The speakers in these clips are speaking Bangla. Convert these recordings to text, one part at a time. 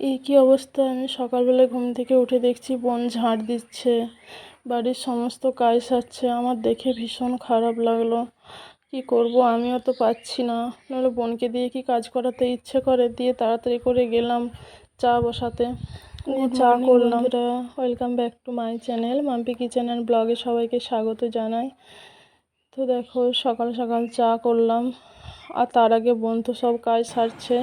এই কি অবস্থা! আমি সকালবেলায় ঘুম থেকে উঠে দেখছি বোন ঝাড় দিচ্ছে, বাড়ির সমস্ত কাজ সারছে। আমার দেখে ভীষণ খারাপ লাগলো। কি করব, আমিও তো পাচ্ছি না, নাহলে বোনকে দিয়ে কি কাজ করাতে ইচ্ছে করে। দিয়ে তাড়াতাড়ি করে গেলাম চা বসাতে, দিয়ে চা করলাম। Welcome back to my channel Mampi kitchen and ব্লগে সবাইকে স্বাগত জানাই। তো দেখো, সকাল সকাল চা করলাম, আর তার আগে বোন তো সব কাজ সারছে।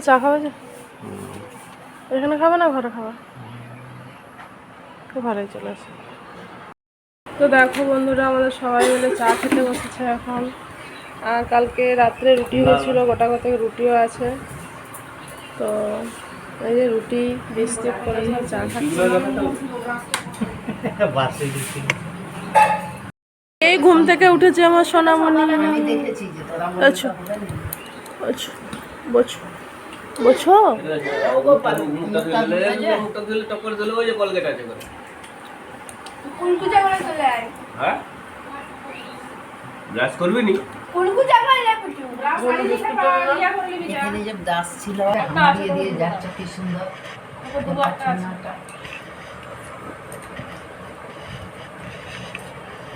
চা খাবে? এখানে খাবে না ঘরে খাবে? তো ঘরেই চলে আসে। তো দেখো বন্ধুরা, আমাদের সবাই মিলে চা খেতে বসেছে এখন। আর কালকে রাত্রে রুটি হয়েছিল, গোটা গোটা রুটিও আছে। তো এই যে রুটি বিস্কিট করে চা খাচ্ছি। এই ঘুম থেকে উঠেছে আমার সোনামণি। আচ্ছা আচ্ছা, বোঝো বোঝো। ব্রাশ করবি নি? এখানে যে দাস ছিল দিয়ে দিয়ে যাচ্ছে কি সুন্দর।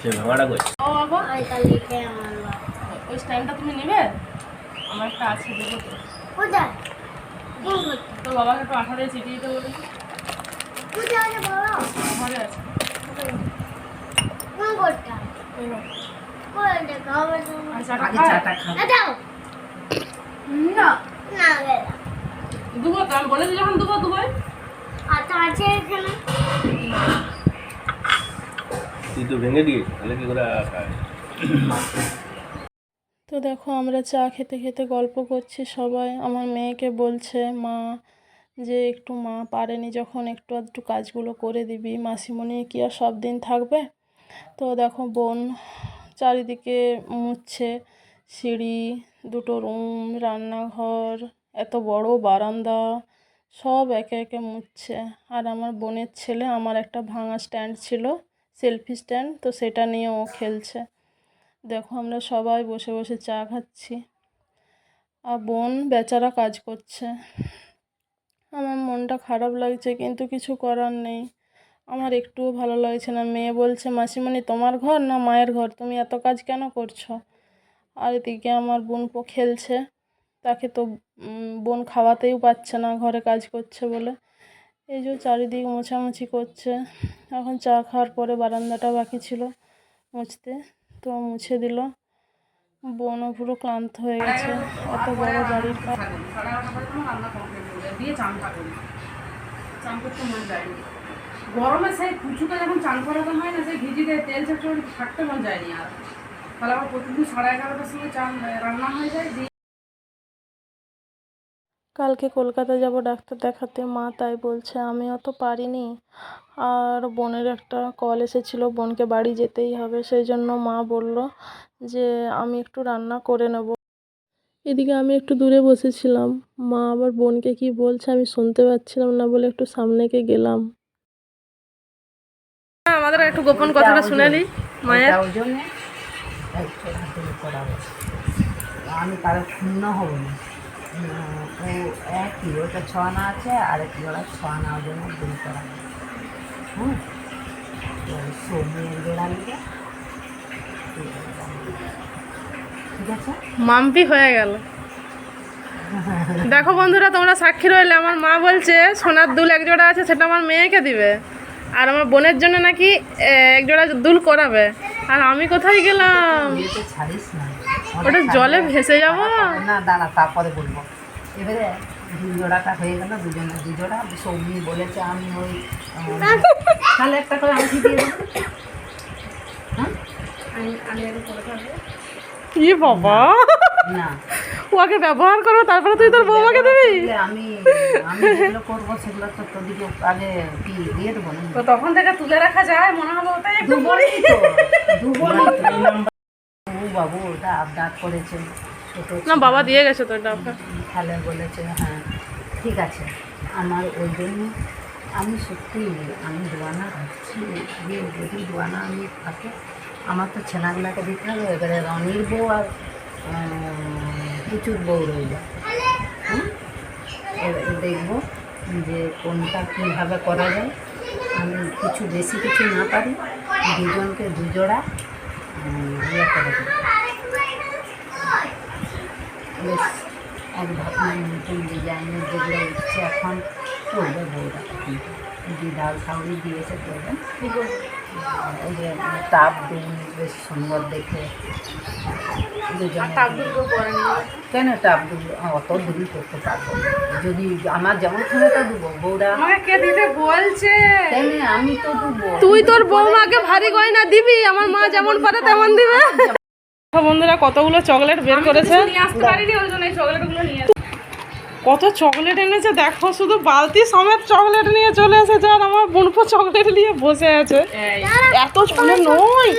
সে ভাঙাটা কই? ওই স্ট্যান্ডটা তুমি নেবে? আমার একটা আছে, দেবো তো। কোথায়? তো বাবাকে একটু আঠা দিয়ে চিটিয়ে দিতে বলি। কোথায় আছে বাবা? ঘরে আছে। কোন ঘরটা? কোন দেখা হবে তো? আগে চাটা খাও। দাও না না গেলা দুবো তো, আমি বলেছি যখন দুবো দুবোই। আটা আছে এখানে। তুই তো ভেঙে দিয়েছিস, তাহলে কি করে খায়? তো দেখো, আমরা চা খেতে খেতে গল্প করছি সবাই। আমার মেয়েকে বলছে মা যে একটু মা পারেনি যখন একটু আধটু কাজগুলো করে দিবি, মাসিমণি কি আর সব দিন থাকবে? তো দেখো বোন চারিদিকে মুছছে, সিঁড়ি, দুটো রুম, রান্নাঘর, এত বড় বারান্দা, সব একে একে মুছছে। আর আমার বোনের ছেলে আমার একটা ভাঙা স্ট্যান্ড ছিল, সেলফি স্ট্যান্ড, তো সেটা নিয়ে ও খেলছে। দেখো আমরা সবাই বসে বসে চা খাচ্ছি, আর বোন বেচারা কাজ করছে। আমার মনটা খারাপ লাগছে, কিন্তু কিছু করার নেই। আমার একটুও ভালো লাগছে না। মেয়ে বলছে মাসিমণি তোমার ঘর না মায়ের ঘর, তুমি এত কাজ কেন করছো? আর এদিকে আমার বোন খেলছে, তাকে তো বোন খাওয়াতেও পাচ্ছে না ঘরে কাজ করছে বলে। এই যে চারিদিক মোছামুছি করছে। এখন চা খাওয়ার পরে বারান্দাটা বাকি ছিল মুছতে, তো মুছে দিল। বোনও পুরো ক্লান্ত হয়ে গেছে, এত বড় বাড়ির কাজ। গরমে সেই কুচুটা যখন চান করাতে হয় না, সেই ভিজিতে তেল চচ্চড়ি থাকতে মন যায়নি। আর তাহলে আবার প্রতিদিন 11:30টার সময় চান রান্না হয়ে যায়। কালকে কলকাতা যাব ডাক্তার দেখাতে, মা তাই বলছে। আমি অত পারিনি। আর বোনের একটা কল এসেছিলো, বোনকে বাড়ি যেতেই হবে, সেই জন্য মা বলল যে আমি একটু রান্না করে নেব। এদিকে আমি একটু দূরে বসেছিলাম, মা আবার বোনকে কি বলছে আমি শুনতে পাচ্ছিলাম না বলে একটু সামনেকে গেলাম। আমাদের একটু গোপন কথাটা শুনে নিই মায়ের। আমি কারো ক্ষুণ্ণ হব না। ও একই, ওটা 6 আনা আছে, আর একটি ওরা 6 আনা ওজনে দুল করা। হুম, সবজি জোড়া নিয়ে ঠিক আছে, মাম্পি হয়ে গেল। দেখো বন্ধুরা, তোমরা সাক্ষী রইলে। আমার মা বলছে সোনার দুল এক জোড়া আছে, সেটা আমার মেয়েকে দিবে, আর আমার বোনের জন্য নাকি এক জোড়া দুল করাবে। আর আমি কোথায় গেলাম? ছাড়িস না, ওটা জলে ভেসে যাব না। দাঁড়া, তারপরে বলবো। এবারে 2 জোড়াটা হয়ে গেল, দুজনে 2 জোড়া। সৌমি বলেছে আমি ওই তাহলে একটা করে আংটি দিয়ে দেবো। হ্যাঁ, আমি আগে করে থাকবো। কি বাবা, না ওকে ব্যবহার করো, তারপরে তুই তোর বৌমাকে দিবি। আমি যেগুলো করবো সেগুলো তো তোদিকে আগে কি দিয়ে দেবো না? তো তখন থেকে তুলে রাখা যায়, মনে হবে ওটাই একটু দুবরি তো ও বাবু ওটা আবদার করেছে, ছোট না বাবা দিয়ে গেছে তো এটা। তাহলে বলেছে হ্যাঁ ঠিক আছে। আমার ওই জন্য আমি সত্যি আমি দোয়ানা ভাবছি যে যদি দোয়ানা আমি থাকে আমার তো ছেলেগুলাকে দিতে হবে, এবারে রনির বউ আর প্রচুর বউ রইল। এবারে দেখবো যে কোনটা কীভাবে করা যায়। আমি কিছু বেশি কিছু না পারি, দুজনকে দুজোড়া ইয়ে করে দেবো। বেশ এক ভাবনা নতুন ডিজাইনের যেগুলো উঠছে এখন করবে বউরা, যে ডাল সাউরি দিয়েছে করবেন। ওই যে তাপ দিন বেশ সুন্দর দেখে দুজনে কেন টাপ দেবো, অত দূরই করতে পারবো না। যদি আমার যেমন ক্ষমতা দেবো বউরা আমাকে কে দিতে বলছে? তাই না, আমি তো দেবো। তুই তোর বৌমাকে ভারী গয়না দিবি, আমার মা যেমন পারে তেমন দিবে। বন্ধুরা কতগুলো চকলেট বের করেছে, নিয়ে আসতে পারিনি, ওই জন্য এই চকলেটগুলো নিয়ে কত চকলেট এনেছে দেখো, শুধু বালতি সমেত চকলেট নিয়ে চলে এসেছে। আর আমার বোনপো চকলেট নিয়ে বসে আছে। এত চকলেট নয়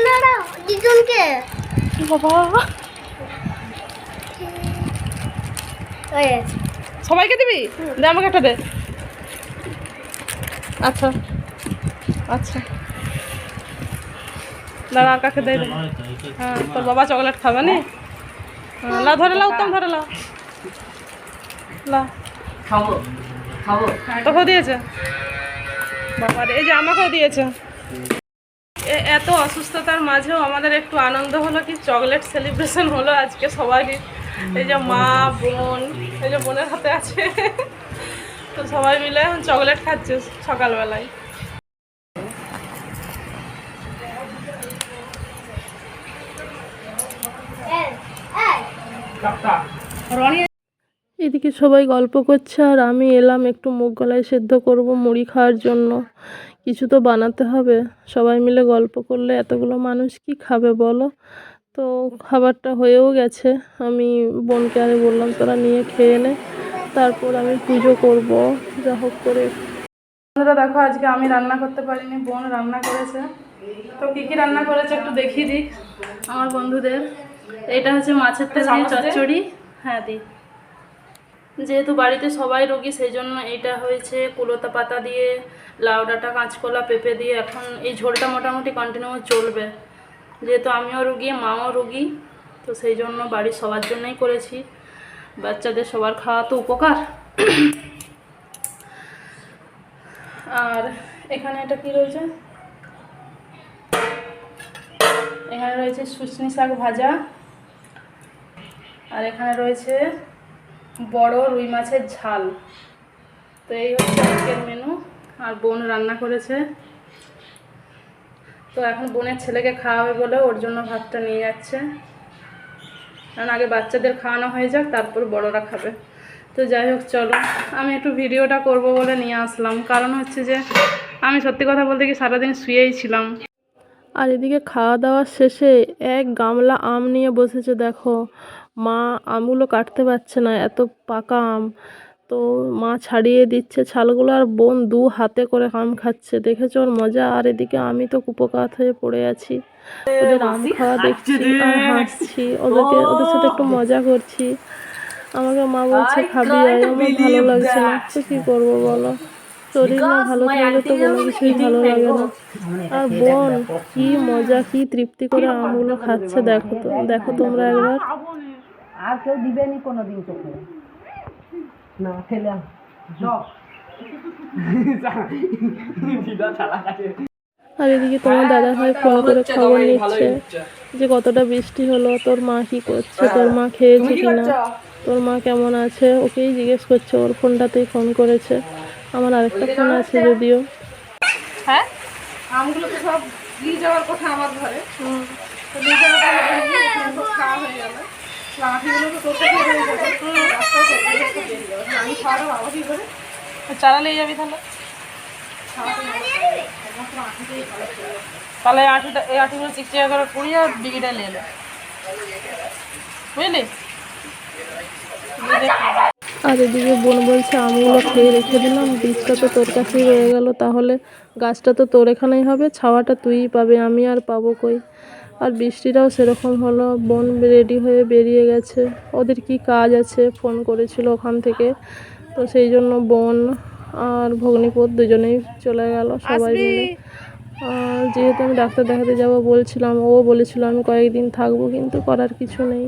দুজনকে বাবা, সবাইকে দিবি? দে আমাকে একটা দে। আচ্ছা আচ্ছা দাঁড়া, আর কাকে দেয়? হ্যাঁ, তোর বাবা চকলেট খাবে নি? লাও ধরে লাও, উত্তম ধরে লাও, লাও। খাবো খাবো। তোকেও দিয়েছে বাবা রে, এই যে আমাকেও দিয়েছে। এত অসুস্থতার মাঝেও আমাদের একটু আনন্দ হলো, কি চকলেট সেলিব্রেশন হলো আজকে সবারই। এই যে মা বোন, এই যে বোনের হাতে আছে, তো সবাই মিলে এখন চকলেট খাচ্ছে সকালবেলায়। এদিকে সবাই গল্প করছে আর আমি এলাম একটু মুগ কলাই সেদ্ধ করব মুড়ি খাওয়ার জন্য। কিছু তো বানাতে হবে, সবাই মিলে গল্প করলে এতগুলো মানুষ কি খাবে বলো। তো খাবারটা হয়েও গেছে, আমি বোনকে আরে বললাম তোরা নিয়ে খেয়ে নে, তারপর আমি পুজো করব যা হোক করে। বন্ধুরা দেখো, আজকে আমি রান্না করতে পারিনি, বোন রান্না করেছে। তো কী কী রান্না করেছে একটু দেখিয়ে দিই আমার বন্ধুদের। এটা হচ্ছে মাছের তেল দিয়ে চচ্চড়ি। হ্যাঁ দিই, যেহেতু বাড়িতে সবাই রোগী সেই জন্য এটা হয়েছে কুলতা পাতা দিয়ে, লাউ ডাঁটা, কাঁচকলা, পেঁপে দিয়ে। এখন এই ঝোলটা মোটামুটি কন্টিনিউ চলবে, যেহেতু আমিও রুগী, মাও রুগী, তো সেই জন্য বাড়ির সবার জন্যই করেছি। বাচ্চাদের সবার খাওয়া তো উপকার। আর এখানে এটা কি রয়েছে, এখানে রয়েছে শুশনি শাক ভাজা, আর এখানে রয়েছে বড় রুই মাছের ঝাল। তো এই হচ্ছে আজকের মেনু। আর বোন রান্না করেছে, তো এখন বোনের ছেলেকে খাওয়াবে বলে ওর জন্য ভাতটা নিয়ে যাচ্ছে, কারণ আগে বাচ্চাদের খাওয়ানো হয়ে যাক তারপর বড়রা খাবে। তো যাই হোক চলো, আমি একটু ভিডিওটা করব বলে নিয়ে আসলাম, কারণ হচ্ছে যে আমি সত্যি কথা বলতে কি সারাদিন শুয়েই ছিলাম। আর এদিকে খাওয়া দাওয়ার শেষে এক গামলা আম নিয়ে বসেছে দেখো। মা আমগুলো কাটতে পারছে না, এত পাকা আম, তো মা ছাড়িয়ে দিচ্ছে ছালগুলো, আর বোন দু হাতে করে আম খাচ্ছে। দেখেছো ওর মজা। আর এদিকে আমি তো কুপোকাত হয়ে পড়ে আছি, ওদের আম খাওয়া দেখছি আর হাসছি, ওদের সাথে একটু মজা করছি। আমাকে মা বলছে খাবি, আর আমার ভালো লাগছে না, তো কী করবো বলো, শরীর না ভালো থাকলে তো কোনো কিছুই ভালো লাগে না। আর বোন কি মজা, কি তৃপ্তি করে আমগুলো খাচ্ছে দেখো, তো দেখো তোমরা একবার। আর কেউ দিবেনি কোনোদিন চোখে না খেলাম। আর এদিকে তোমার দাদা ভাই ফোন করে খবর নিচ্ছে যে কতটা বৃষ্টি হলো, তোর মা কি করছে, তোর মা খেয়েছে কিনা, তোর মা কেমন আছে, ওকেই জিজ্ঞেস করছে। ওর ফোনটাতেই ফোন করেছে, আমার আরেকটা ফোন আছে যদিও। হ্যাঁ, আমগুলো তো সব নিয়ে যাওয়ার কথা আমার ঘরে, তো নিয়ে যাওয়ার খাওয়া হয়ে গেল। আঁটিগুলো তো তোর কাছে হয়ে যাবে, আমি খাওয়াটা বাবা কি করে চারা নিয়ে যাবি তাহলে। তাহলে এই আঁটিগুলো চিকচিকা করে পুড়িয়ে আর বিঘিটা নিয়ে এলে, বুঝলি। আর এদিকে বোন বলছে আমগুলো খেয়ে রেখে দিলাম, বীজটা তো তোর কাছেই রয়ে গেল, তাহলে গাছটা তো তোর এখানেই হবে, ছাওয়াটা তুইই পাবে, আমি আর পাবো কই। আর বৃষ্টিটাও সেরকম হলো, বোন রেডি হয়ে বেরিয়ে গেছে, ওদের কি কাজ আছে ফোন করেছিল ওখান থেকে, তো সেই জন্য বোন আর ভগ্নিপতি দুজনেই চলে গেল সবাই মিলে। আর যেহেতু আমি ডাক্তার দেখাতে যাব বলছিলাম, ও বলেছিল আমি কয়েকদিন থাকবো, কিন্তু করার কিছু নেই।